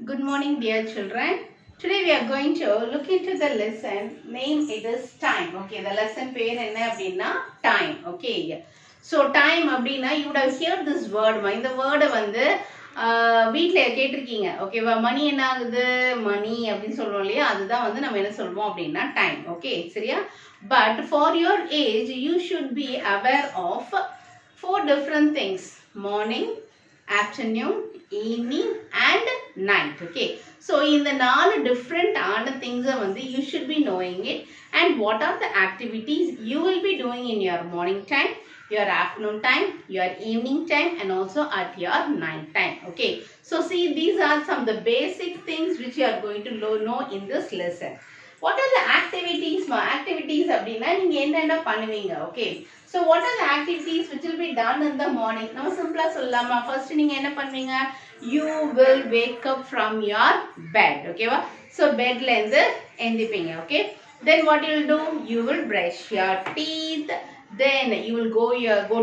Good morning, dear children. Today we are going to look into the lesson. Name it is time. Okay, the lesson பேர் என்ன அப்படின்னா time. Okay. So time அப்படின்னா you would have heard this word. இந்த வேர்டை வந்து வீட்டில் கேட்டிருக்கீங்க. ஓகேவா, மணி என்ன ஆகுது, மணி அப்படின்னு சொல்லுவோம் இல்லையா, அதுதான் வந்து நம்ம என்ன சொல்லுவோம் அப்படின்னா டைம். ஓகே, சரியா? But for your age, you should be aware of 4 different things: morning, afternoon, evening and night. Okay, so in the 4 different things you should be knowing it, and what are the activities you will be doing in your morning time, your afternoon time, your evening time and also at your night time. Okay, so see, these are some of the basic things which you are going to know in this lesson. What are the activities? Activities அப்படினா நீங்க என்னென்ன பண்ணுவீங்க? Okay, so what are the activities which will be done in the morning? நம்ம சிம்பிளா சொல்லலாமா? First நீங்க என்ன பண்ணுவீங்க? You will wake up from your bed. Okay வா? So bedல இருந்து எந்திப்பீங்க. Okay, then what you will do? You will brush your teeth, then you will go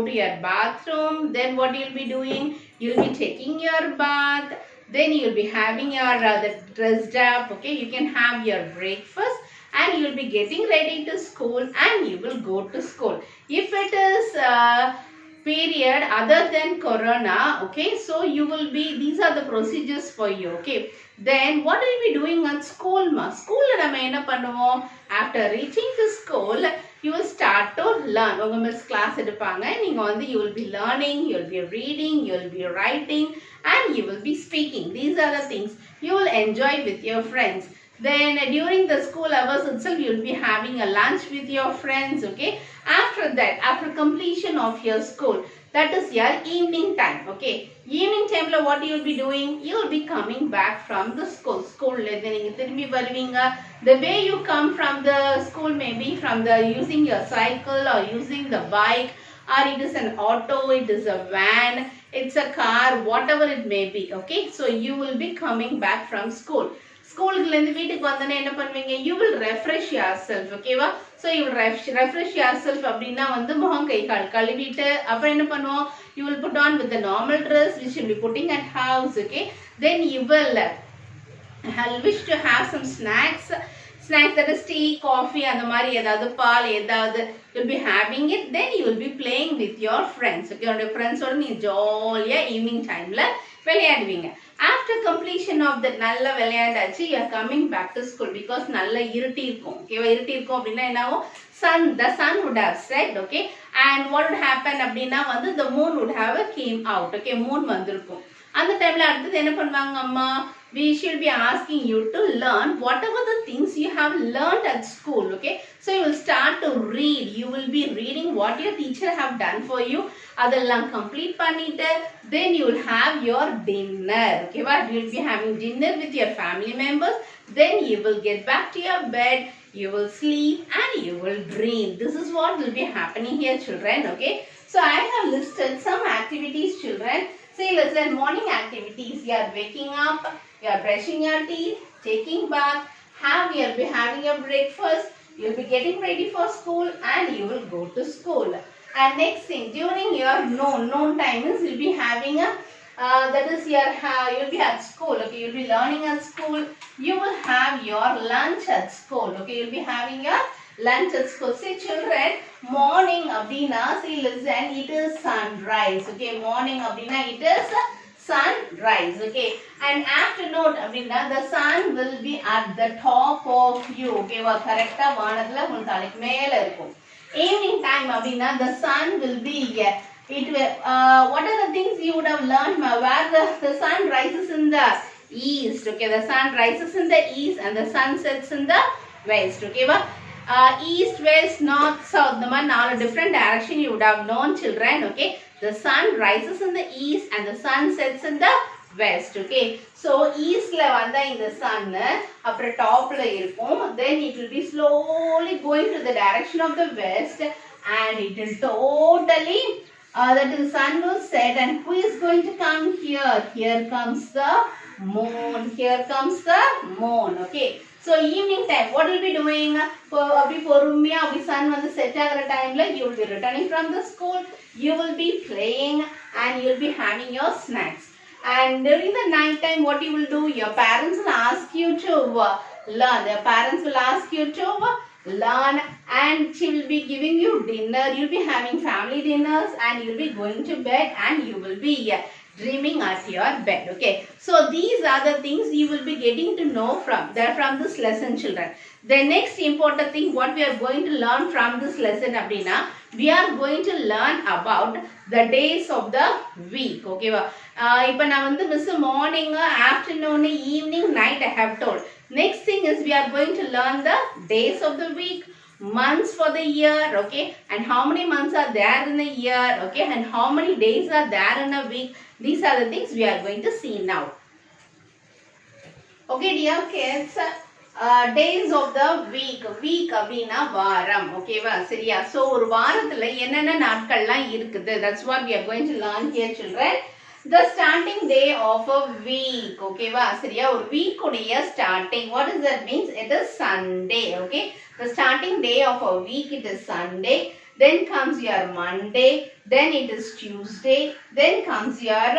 to your bathroom. Then what you will be doing? You will be taking your bath. Then you will be having your the dressed up. Okay, you can have your breakfast and you will be getting ready to school and you will go to school. If it is period other than corona, okay, so you will be, these are the procedures for you. Okay, then what will you be doing at school? School la nama enna pannuvom? After reaching to school, you will start to learn. Unga miss class edupanga, neenga vandu you will be learning, you will be reading, you will be writing and you will be speaking. These are the things you will enjoy with your friends. Then during the school hours itself, you will be having a lunch with your friends. Okay, after that, after completion of your school, that is your evening time. Okay, evening time la what you will be doing? You will be coming back from the school la neenga thirumbi varuvinga. The way you come from the school, maybe from the using your cycle or using the bike, or it is an auto, it is a van, it's a car, whatever it may be. Okay, so you will be coming back from school. ஸ்கூலுக்குல இருந்து வீட்டுக்கு வந்தனே என்ன பண்ணுவீங்க? You will refresh yourself. ஓகேவா? So you will refresh yourself அப்படின்னா வந்து முகம் கை கால் கழுவிட்டு அப்புறம் என்ன பண்ணுவோம்? You will put on with the normal dress which you will be putting at house. Okay, then you will wish to have some snacks that is tea, coffee அந்த மாதிரி ஏதாவது பால் ஏதாவது you'll be having it. Then you will be playing with your friends. Okay, உங்களுடைய ஃப்ரெண்ட்ஸோட நீ ஜாலியா evening டைம்ல விளையாடுவீங்க. After completion of the நல்ல விளையாண்டாச்சு, you are coming back to school because நல்ல இருட்டி இருக்கும். ஓகேவா? இருட்டி இருக்கும் அப்படின்னா என்னாகும்? The sun would have set. Okay, and what would happen அப்படின்னா வந்து the moon would have came out. Okay, moon வந்திருக்கும். அந்த டைம்ல அடுத்து என்ன பண்ணுவாங்க அம்மா? We should be asking you to learn whatever the things you have learned at school. Okay, so you will start to read. You will be reading what your teacher have done for you. அதெல்லாம் complete பண்ணிட்டு then you will have your dinner. Okay, you will be having dinner with your family members. Then you will get back to your bed, you will sleep and you will dream. This is what will be happening here, children. Okay, so I have listed some activities, children. Say, listen, morning activities. You are waking up, you are brushing your teeth, taking bath, you will be having your breakfast, you will be getting ready for school and you will go to school. And next thing, during your noon time is you will be having a that is your you will be at school. Okay, you will be learning at school. You will have your lunch at school. Okay, you will be having your lunch at school. See, children, morning abdina, see, listen, it is sunrise. Okay, morning abdina, it is sunrise. Okay, and afternoon abdina, the sun will be at the top of you. Okay, va correct ah vaanathula ungal thalukku mela irukum. Evening time abdina, the sun will be here. It will what are the things you would have learned where the sun rises in the east. Okay, the sun rises in the east and the sun sets in the west. Okay va? East, west, north, south, the man all different direction you would have known, children. Okay, the sun rises in the east and the sun sets in the west. Okay, so east la vanda in the sun apra top la irukum, then it will be slowly going to the direction of the west and it will totally that the sun will set. And who is going to come here? Here comes the moon. Here comes the moon. Okay, so evening time what will be doing? Abhi porummiya abhi sun vandu set agara time la you will be returning from the school, you will be playing and you will be having your snacks. And during the night time, what you will do? Your parents will ask you to learn. Your parents will ask you to learn, and she will be giving you dinner. You'll be having family dinners, and you'll be going to bed, and you will be dreaming at your bed. Okay, so these are the things you will be getting to know from this lesson, children. The next important thing what we are going to learn from this lesson abdina, we are going to learn about the days of the week. Okay, இப்போ நான் வந்து miss morning, afternoon, evening, night I have told. Next thing is we are going to learn the days of the week, months for the year, okay, and how many months are there in a year, okay, and how many days are there in a week. These are the things we are going to see now. Okay, dear kids, days of the week அப்படினா வாரம். ஓகேவா? சரியா? So ஒரு வாரத்துல என்னென்ன நாட்கள்லாம் இருக்குது, that's what we are going to learn here, children. The starting day of a week. ஓகேவா? சரியா? ஒரு week உடைய starting, what does that means? It is Sunday. Okay, the starting day of a week, it is Sunday. Then comes your Monday, then it is Tuesday, then comes your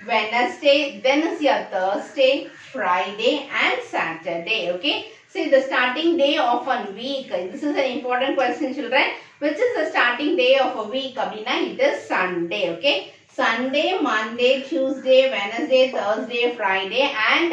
Wednesday, then is your Thursday, Friday and Saturday. Okay, see the starting day of a week. This is an important question, children. Which is the starting day of a week? Abhina, it is Sunday. Okay, Sunday, Monday, Tuesday, Wednesday, Thursday, Friday and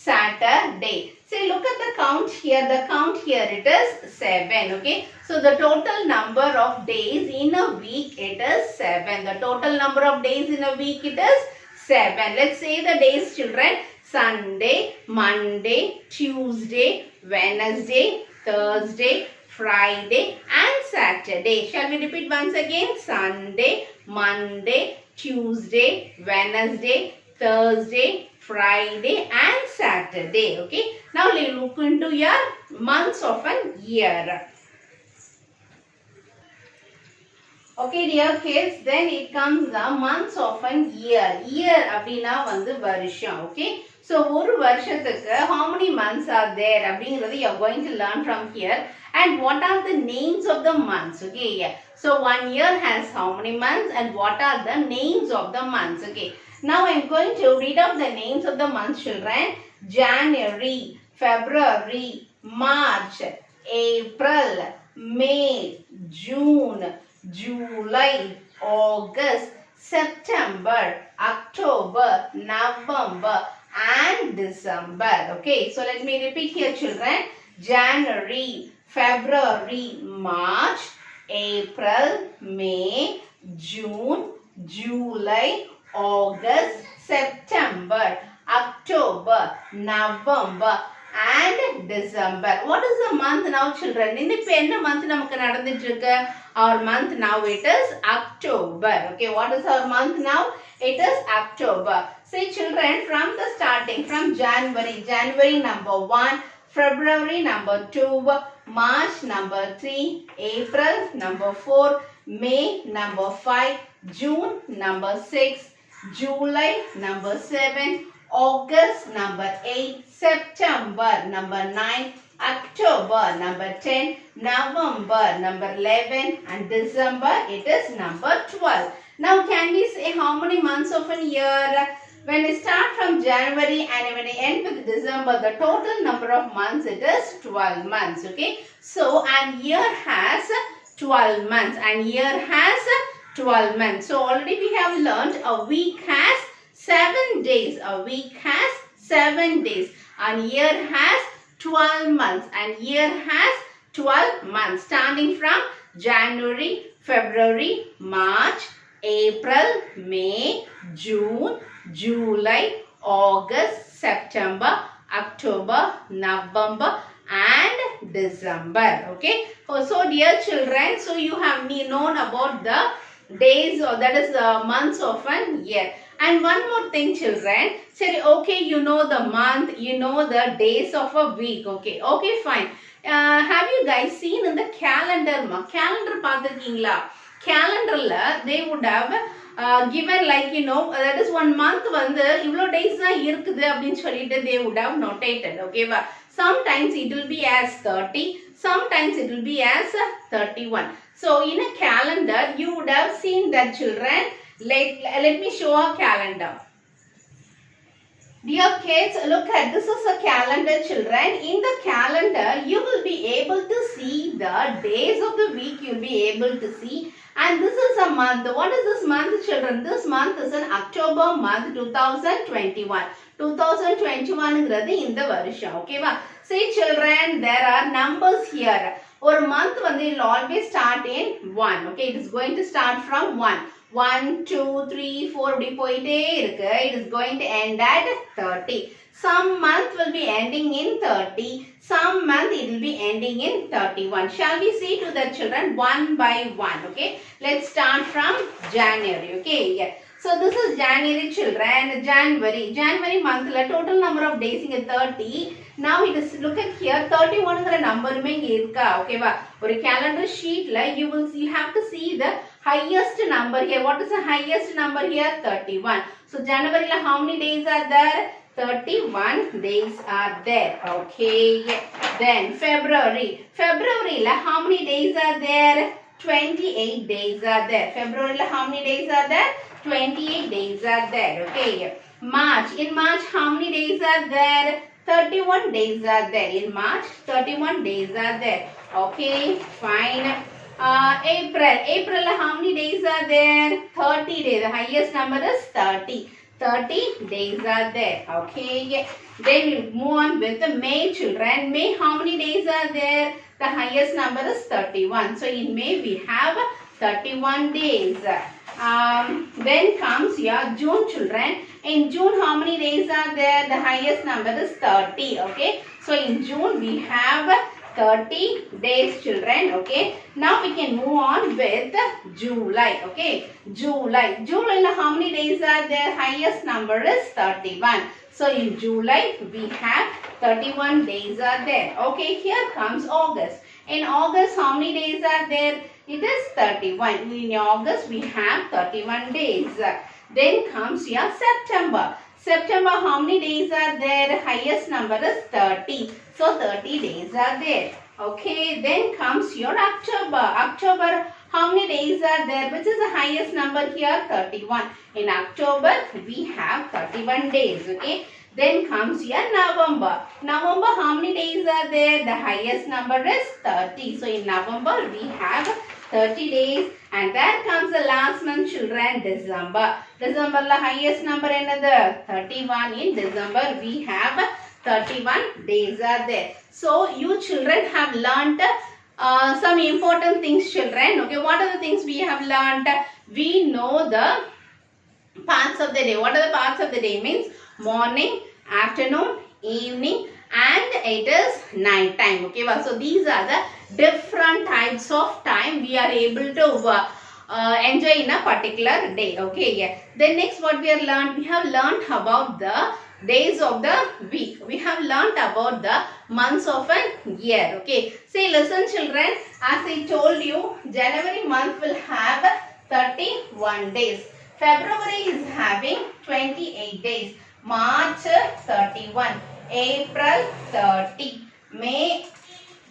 Saturday. See, look at the count here. The count here, it is 7. Okay, so the total number of days in a week, it is 7. The total number of days in a week, it is 7. Let's say the days, children. Sunday, Monday, Tuesday, Wednesday, Thursday, Friday and Saturday. Shall we repeat once again? Sunday, Monday, Tuesday, Wednesday, Thursday, Friday and Saturday. Okay, now let's look into your months of a year. Okay, dear kids, then it comes the months of a year. Year அப்படினா வந்து வருஷம். Okay, so ஒரு வருஷத்துக்கு how many months are there அப்படிங்கிறது you are going to learn from here. And what are the names of the months? Okay, yeah. So one year has how many months and what are the names of the months? Okay, now I am going to read out the names of the months, children. January, February, March, April, May, June, July, August, September, October, November and December. Okay, so let me repeat here, children. January, February, March, April, May, June, July, August, September, October, November and December. What is the month now, children? இன்னைக்கு என்ன month நமக்கு நடந்துட்டு இருக்கு? Our month now, it is October. Okay, what is our month now? It is October. See, children, from the starting, from January number 1, February number 2, March number 3, April number 4, May number 5, June number 6, July number 7, August number 8, September number 9, October number 10, November number 11 and December it is number 12. Now can we say how many months of a year? When we start from January and when we end with December, the total number of months, it is 12 months. Okay, so an year has 12 months and year has 12 months. So already we have learned a week has 7 days. A week has 7 days. And year has 12 months. And year has 12 months. Starting from January, February, March, April, May, June, July, August, September, October, November and December. Okay. So dear children, so you have known about the days, or that is the months of a year. And one more thing, children. Say, okay, you know the month, you know the days of a week. Okay, okay, fine. Have you guys seen in the calendar? Calendar பார்த்திருக்கீங்களா? Calendarல they would have given like, you know, that is 1 month வந்து இவ்வளோ days தான் இருக்குது அப்படின்னு சொல்லிட்டு they would have notated. Okay, sometimes it will be as 30, sometimes it will be as 31. So in a calendar you would have seen that, children. Let me show a calendar. Dear kids, look at this is a calendar, children. In the calendar, you will be able to see the days of the week. You'll be able to see. And this is a month. What is this month, children? This month is an October month 2021. 2021 is in the varsham. Okay, va? See, children, there are numbers here. Or month will always start in 1. Okay, it is going to start from 1. 1, 2, 3, 4 it is going to end at 30. Some month will be ending in 30. Some month it will be ending in 31. Shall we see to the children one by one? Okay, let's start from January. Okay, yeah. So this is January, children. January month la total number of days in 30. Now it is, look at here, 31 is a number irka. Okay, va? Or a calendar sheet la you have to see the highest number here. What is the highest number here? 31. So January la how many days are there? 31 days are there. Okay. Then February la how many days are there? 28 days are there. February la how many days are there? 28 days are there. Okay. March. In March how many days are there? 31 days are there. In March 31 days are there. Okay. Fine. April how many days are there? 30 days. The highest number is 30. 30 days are there. Okay. Then we'll move on with the May, children. May how many days are there? The highest number is 31. So in May we have 31 days. Then comes your June, children. In June how many days are there? The highest number is 30. Okay. So in June we have 30 days, children. Okay. Now we can move on with July. Okay. July how many days are there? Highest number is 31. So in July we have 31 days are there. Okay. Here comes August. In August how many days are there? It is 31. In August we have 31 days. Then comes your September. September how many days are there? Highest number is 30. So 30 days are there. Okay. Then comes your October. October how many days are there? Which is the highest number here? 31. In October we have 31 days. Okay. Then comes your November. November how many days are there? The highest number is 30. So in November we have 30 days. And there comes the last month, children, December. December la highest number another 31. In December we have 31 days are there. So you children have learnt some important things, children. Okay, what are the things we have learnt? We know the parts of the day. What are the parts of the day? Means morning, afternoon, evening, and it is night time. Okay, so these are the different types of time we are able to enjoy in a particular day. Okay, yeah. Then next what we have learned? We have learned about the days of the week. We have learned about the months of a year. Okay. Say, listen, children. As I told you, January month will have 31 days. February is having 28 days. March 31. April 30. May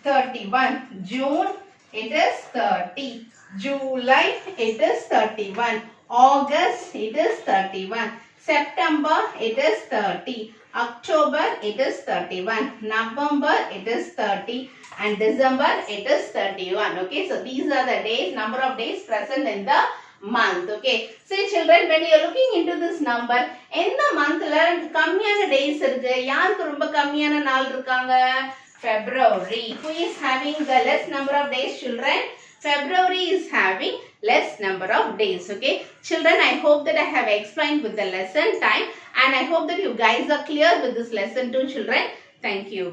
31. June it is 30. July it is 31. August it is 31. September it is 30. October it is 31. November it is 30. And December it is 31. Okay, so these are the days, number of days present in the month. Okay, so children, when you are looking into this number, in the month la kammiyana days irukku, yaarukku romba kammiyana naal irukanga? February. Who is having the less number of days, children? February is having less number of days. Okay, children, I hope that I have explained with the lesson time, and I hope that you guys are clear with this lesson too, children. Thank you.